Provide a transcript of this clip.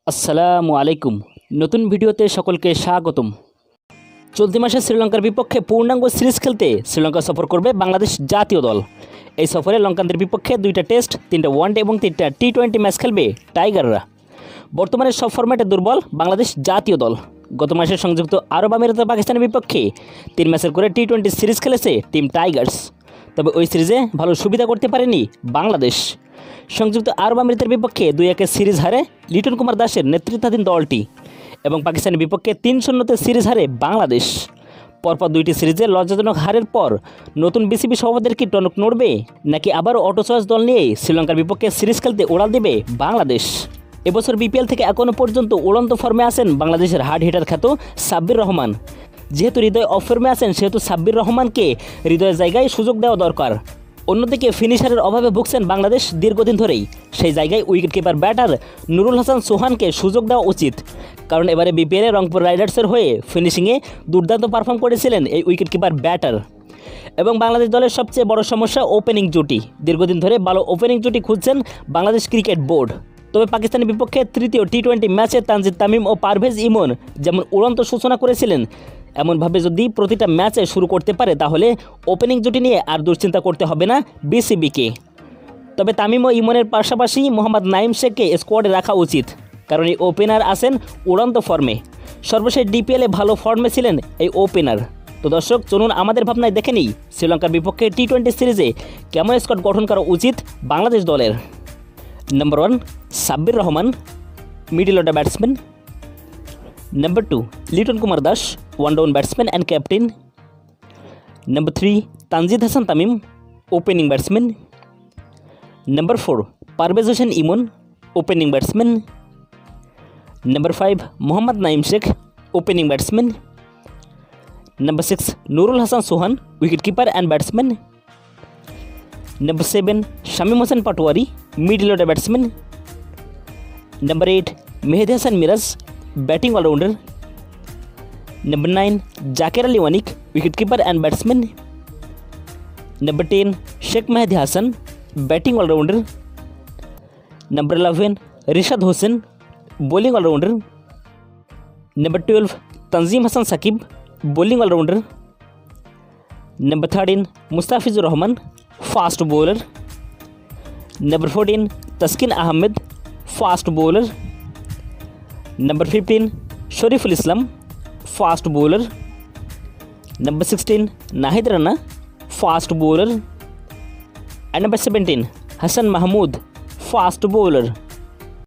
আসসালামু আলাইকুম। নতুন ভিডিওতে সকলকে স্বাগতম। চলতি মাসে শ্রীলঙ্কার বিপক্ষে পূর্ণাঙ্গ সিরিজ খেলতে শ্রীলঙ্কা সফর করবে বাংলাদেশ জাতীয় দল। এই সফরে লঙ্কানদের বিপক্ষে 2টা টেস্ট, 3টা ওয়ানডে এবং 3টা টি-20 ম্যাচ খেলবে টাইগাররা। বর্তমানে সব ফরম্যাটে দুর্বল বাংলাদেশ জাতীয় দল। গত মাসে সংযুক্ত আরব আমিরাত পাকিস্তানের বিপক্ষে 3 ম্যাচের করে টি-20 সিরিজ খেলেছে টিম টাইগার্স। তবে ওই সিরিজে ভালো সুবিধা করতে পারেনি বাংলাদেশ। সংযুক্ত আরব আমিরাতের বিপক্ষে 2-1 সিরিজ হারে লিটন কুমার দাসের নেতৃত্বাধীন দলটি এবং পাকিস্তানের বিপক্ষে 3-0 সিরিজ হারে বাংলাদেশ। পরপর 2টি সিরিজে লজ্জাজনক হারের পর নতুন বিসিবি সভাপতির কি টনক নড়বে, নাকি আবারও অটো চয়েস দল নিয়েই শ্রীলঙ্কার বিপক্ষে সিরিজ খেলতে উড়াল দেবে বাংলাদেশ? এবছর বিপিএল থেকে এখনও পর্যন্ত উড়ন্ত ফর্মে আছেন বাংলাদেশের হার্ড হিটার খ্যাত সাব্বির রহমান। যেহেতু হৃদয় অফ ফর্মে আছেন, সেহেতু সাব্বির রহমানকে হৃদয়ের জায়গায় সুযোগ দেওয়া দরকার। অন্যদিকে ফিনিশারের অভাবে ভুগছেন বাংলাদেশ দীর্ঘদিন ধরেই। সেই জায়গায় উইকেটকিপার ব্যাটার নুরুল হাসান সোহানকে সুযোগ দেওয়া উচিত, কারণ এবারে বিপিএলে রংপুর রাইডার্সের হয়ে ফিনিশিংয়ে দুর্দান্ত পারফর্ম করেছিলেন এই উইকেটকিপার ব্যাটার। এবং বাংলাদেশ দলের সবচেয়ে বড় সমস্যা ওপেনিং জুটি। দীর্ঘদিন ধরে ভালো ওপেনিং জুটি খুঁজছেন বাংলাদেশ ক্রিকেট বোর্ড। তবে পাকিস্তানের বিপক্ষে তৃতীয় টি-20 ম্যাচে তানজিদ তামিম ও পারভেজ ইমন যেমন উড়ন্ত সূচনা করেছিলেন, এমনভাবে যদি প্রতিটা ম্যাচে শুরু করতে পারে, তাহলে ওপেনিং জুটি নিয়ে আর দুশ্চিন্তা করতে হবে না বিসিবিকে। তবে তামিম ও ইমনের পাশাপাশি মোহাম্মদ নাইম শেখকে স্কোয়াডে রাখা উচিত, কারণ এই ওপেনার আছেন উড়ন্ত ফর্মে। সর্বশেষ ডিপিএলে ভালো ফর্মে ছিলেন এই ওপেনার। তো দর্শক, চলুন আমাদের ভাবনায় দেখে নিই শ্রীলঙ্কার বিপক্ষে টি-20 সিরিজে কেমন স্কোয়াড গঠন করা উচিত বাংলাদেশ দলের। Number 1, Sabbir Rahman, middle order batsman. Number 2, Liton Kumar Das, one down batsman and captain. Number 3, Tanzid Hasan Tamim, opening batsman. Number 4, Parvez Hossain Emon, opening batsman. Number 5, Mohammad Naim Sheikh, opening batsman. Number 6, Nurul Hasan Sohan, wicketkeeper and batsman. Number 7, Shamim Hossain Patwari, middle order batsman. Number 8, Mehedi Hasan Miraz, batting allrounder. Number 9, Jaker Ali Vanik, wicketkeeper and batsman. Number 10, Sheikh Mehedi Hasan, batting allrounder. Number 11, Rishad Hossain, bowling allrounder. Number 12, Tanzim Hasan Sakib, bowling allrounder. Number 13, Mustafizur Rahman, fast bowler. Number 14, Taskin Ahmed, fast bowler. Number 15, Shoriful Islam, fast bowler. Number 16, Nahid Rana, fast bowler. And number 17, Hasan Mahmud, fast bowler.